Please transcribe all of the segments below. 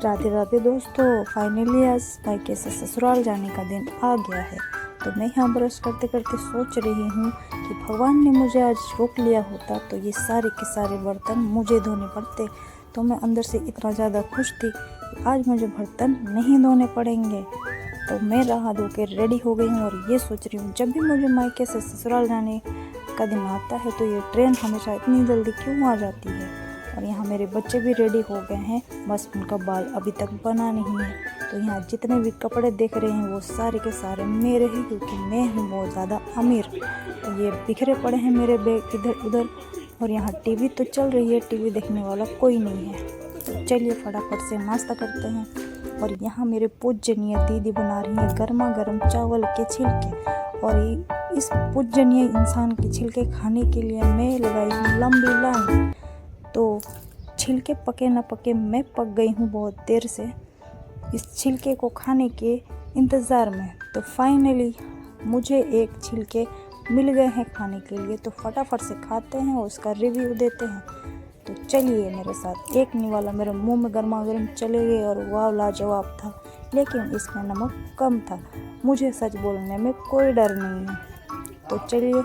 राधे राधे दोस्तों, फाइनली आज मायके से ससुराल जाने का दिन आ गया है। तो मैं यहाँ ब्रश करते करते सोच रही हूँ कि भगवान ने मुझे आज रोक लिया होता तो ये सारे के सारे बर्तन मुझे धोने पड़ते। तो मैं अंदर से इतना ज़्यादा खुश थी कि आज मुझे बर्तन नहीं धोने पड़ेंगे। तो मैं नहा धो के रेडी हो गई हूँ और ये सोच रही हूँ जब भी मुझे मायके से ससुराल जाने का दिन आता है तो ये ट्रेन हमेशा इतनी जल्दी क्यों आ जाती है। और यहाँ मेरे बच्चे भी रेडी हो गए हैं, बस उनका बाल अभी तक बना नहीं है। तो यहाँ जितने भी कपड़े देख रहे हैं वो सारे के सारे मेरे हैं, क्योंकि मैं हूँ बहुत ज़्यादा अमीर। तो ये बिखरे पड़े हैं मेरे बैग इधर उधर। और यहाँ टीवी तो चल रही है, टीवी देखने वाला कोई नहीं है। तो चलिए फटाफट से नाश्ता करते हैं। और यहाँ मेरे पूजनीय दीदी बना रही है गर्मा गर्म चावल के छिलके। और इस पूजनीय इंसान के छिलके खाने के लिए मैं लगाई हूँ लंबी लाइन। तो छिलके पके न पके मैं पक गई हूँ बहुत देर से इस छिलके को खाने के इंतज़ार में। तो फाइनली मुझे एक छिलके मिल गए हैं खाने के लिए। तो फटाफट से खाते हैं और उसका रिव्यू देते हैं। तो चलिए मेरे साथ। एक निवाला मेरे मुंह में गर्मा गर्म चले गए और वाह लाजवाब था, लेकिन इसमें नमक कम था। मुझे सच बोलने में कोई डर नहीं है। तो चलिए,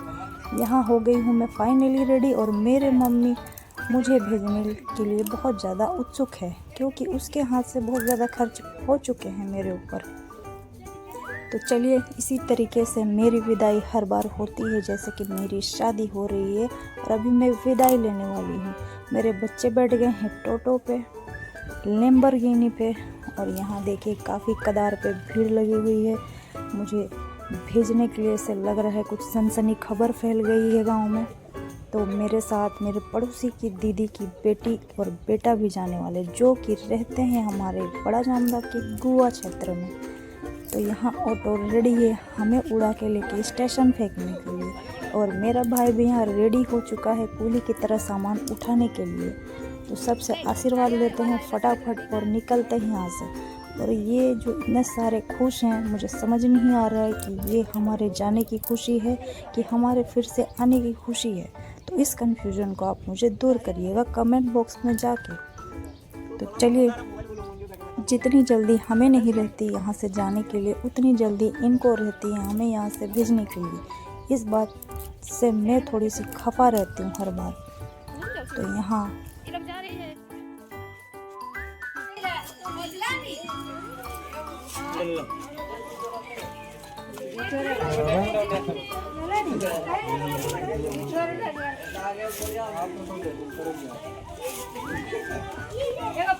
यहाँ हो गई हूँ मैं फाइनली रेडी। और मेरे मम्मी मुझे भेजने के लिए बहुत ज़्यादा उत्सुक है, क्योंकि उसके हाथ से बहुत ज़्यादा खर्च हो चुके हैं मेरे ऊपर। तो चलिए, इसी तरीके से मेरी विदाई हर बार होती है, जैसे कि मेरी शादी हो रही है और अभी मैं विदाई लेने वाली हूँ। मेरे बच्चे बैठ गए हैं टोटो पे, लैम्बोर्गिनी पे। और यहाँ देखिए काफ़ी कतार पे भीड़ लगी हुई है मुझे भेजने के लिए। ऐसे लग रहा है कुछ सनसनी खबर फैल गई है गाँव में। तो मेरे साथ मेरे पड़ोसी की दीदी की बेटी और बेटा भी जाने वाले, जो कि रहते हैं हमारे बड़ा जामदा के गुआ क्षेत्र में। तो यहाँ ऑटो रेडी है हमें उड़ा के लेके स्टेशन फेंकने के लिए। और मेरा भाई भी यहाँ रेडी हो चुका है कूली की तरह सामान उठाने के लिए। तो सबसे आशीर्वाद लेते हैं फटाफट और निकलते हैं यहाँ से। और ये जो इतने सारे खुश हैं, मुझे समझ नहीं आ रहा है कि ये हमारे जाने की खुशी है कि हमारे फिर से आने की खुशी है। तो इस कन्फ्यूज़न को आप मुझे दूर करिएगा कमेंट बॉक्स में जाके। तो चलिए, जितनी जल्दी हमें नहीं रहती यहाँ से जाने के लिए, उतनी जल्दी इनको रहती है हमें यहाँ से भेजने के लिए। इस बात से मैं थोड़ी सी खफा रहती हूँ हर बार। तो यहाँ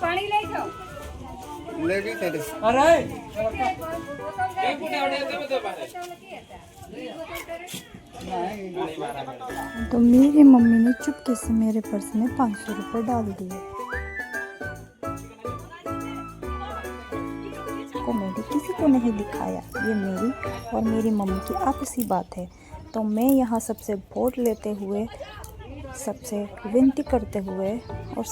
पानी ले जाओ। तो मेरी मम्मी ने चुपके से मेरे पर्स में 500 रुपये डाल दिए। को मैंने किसी को नहीं दिखाया, ये मेरी और मेरी मम्मी की आपसी बात है। तो मैं यहाँ सबसे वोट लेते हुए, सबसे विनती करते हुए और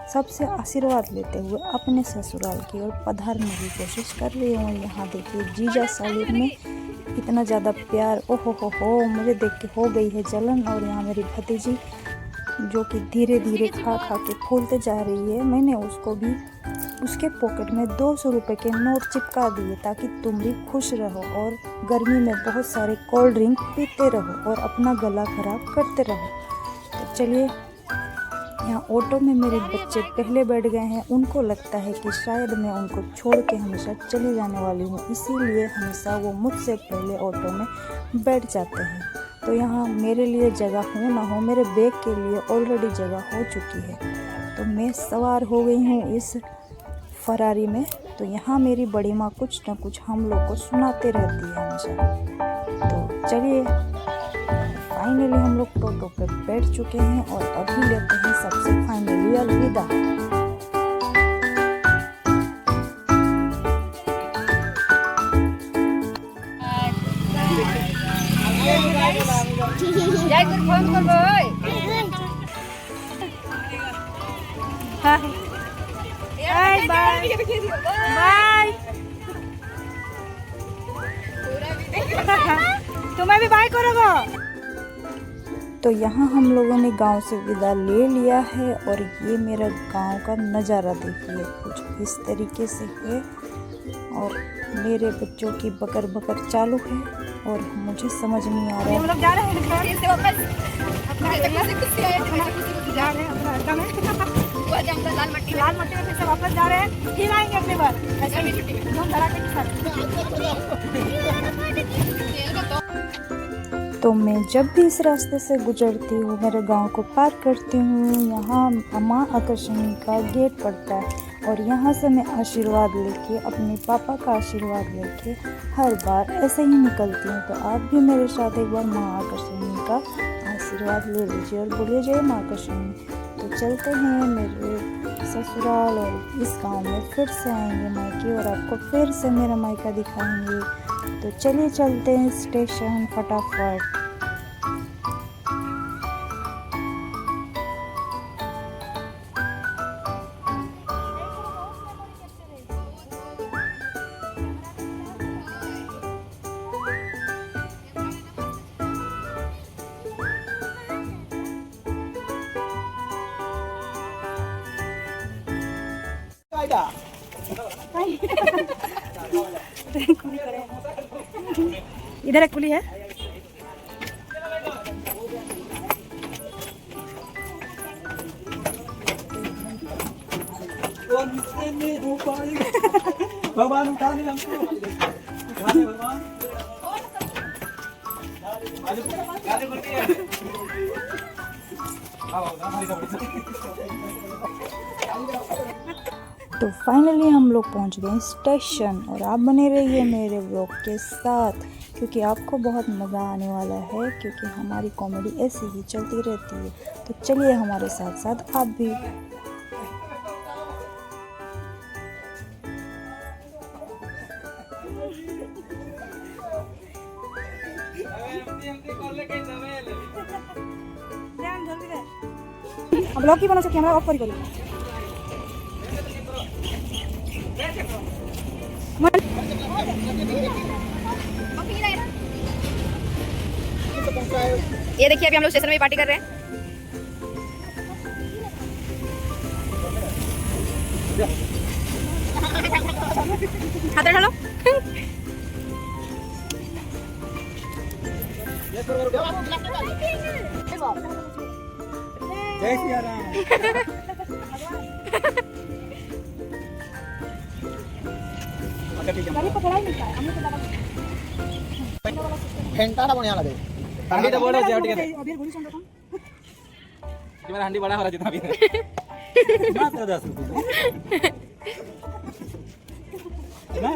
सबसे आशीर्वाद लेते हुए अपने ससुराल की ओर पधारने की कोशिश कर रही हूँ। यहाँ देखिए जीजा साली में इतना ज़्यादा प्यार, ओहो हो मुझे देख के हो गई है जलन। और यहाँ मेरी भतीजी जो कि धीरे धीरे खा के फूलते जा रही है, मैंने उसको भी उसके पॉकेट में 200 रुपये के नोट चिपका दिए ताकि तुम भी खुश रहो और गर्मी में बहुत सारे कोल्ड ड्रिंक पीते रहो और अपना गला खराब करते रहो। तो चलिए, यहाँ ऑटो में मेरे बच्चे पहले बैठ गए हैं। उनको लगता है कि शायद मैं उनको छोड़ के हमेशा चली जाने वाली हूँ, इसीलिए हमेशा वो मुझसे पहले ऑटो में बैठ जाते हैं। तो यहाँ मेरे लिए जगह हो ना हो, मेरे बैग के लिए ऑलरेडी जगह हो चुकी है। तो मैं सवार हो गई हूँ इस फरारी में। तो यहाँ मेरी बड़ी माँ कुछ न कुछ हम लोग को सुनाते रहती है हमेशा। तो चलिए, फाइनली हम लोग टोटो पे बैठ चुके हैं और अभी लेते हैं सबसे फाइनली अलविदा। जाए कर फोन कर भाई। Bye bye bye. तुम्हें भी बाय करोगे। तो यहाँ हम लोगों ने गांव से विदा ले लिया है और ये मेरा गांव का नज़ारा देखिए कुछ इस तरीके से है और मेरे बच्चों की बकर बकर चालू है और मुझे समझ नहीं आ रहा है। हम लोग जा रहे हैं घर से वापस अपना एरिया से खुशी है खुशी जा रहे हैं अपना अड्डा में वो जंगल लाल मट्टी में फिर से वापस जा रहे हैं। फिर आएंगे अगली बार ऐसे ही छुट्टी में हम धड़ाके के साथ। तो मैं जब भी इस रास्ते से गुजरती हूँ मेरे गांव को पार करती हूँ यहाँ माँ आकर्षणी का गेट पड़ता है और यहाँ से मैं आशीर्वाद लेके अपने पापा का आशीर्वाद लेके हर बार ऐसे ही निकलती हूँ। तो आप भी मेरे साथ एक बार माँ आकर्षणी का आशीर्वाद ले लीजिए और बोलिए जय माँ आकर्षणी। तो चलते हैं मेरे ससुराल और इस गांव में फिर से आएंगे मायके और आपको फिर से मेरा मायका दिखाएंगे। तो चलिए चलते हैं स्टेशन फटाफट। इधर एक पुली है। भगवान उठा ले हमको भगवान तो फाइनली हम लोग पहुंच गए स्टेशन और आप बने रहिए मेरे व्लॉग के साथ क्योंकि आपको बहुत मज़ा आने वाला है क्योंकि हमारी कॉमेडी ऐसी ही चलती रहती है। तो चलिए हमारे साथ साथ आप भी। ब्लॉग की बना से कैमरा ऑफ करी ये देखिए अभी हम लोग स्टेशन में पार्टी कर रहे हैं। हाथ उठा लो। जय सिया राम फेंटा बढ़िया लगे हांडी तो बड़ा है ठीक है अभी गोली सुन रहा हूं कि मेरा हांडी बड़ा हो रहा जितना भी मात्र 10 रुपए ना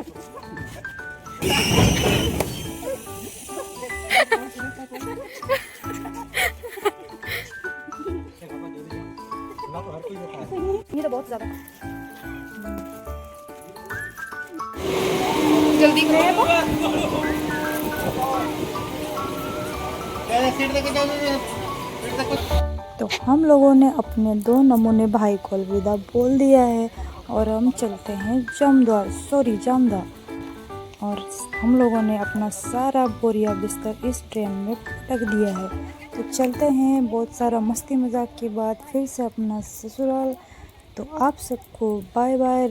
ये तो बहुत ज्यादा जल्दी तो हम लोगों ने अपने 2 नमूने भाई को अलविदा बोल दिया है और हम चलते हैं जामदा और हम लोगों ने अपना सारा बोरिया बिस्तर इस ट्रेन में पटक दिया है। तो चलते हैं बहुत सारा मस्ती मजाक के बाद फिर से अपना ससुराल। तो आप सबको बाय बाय।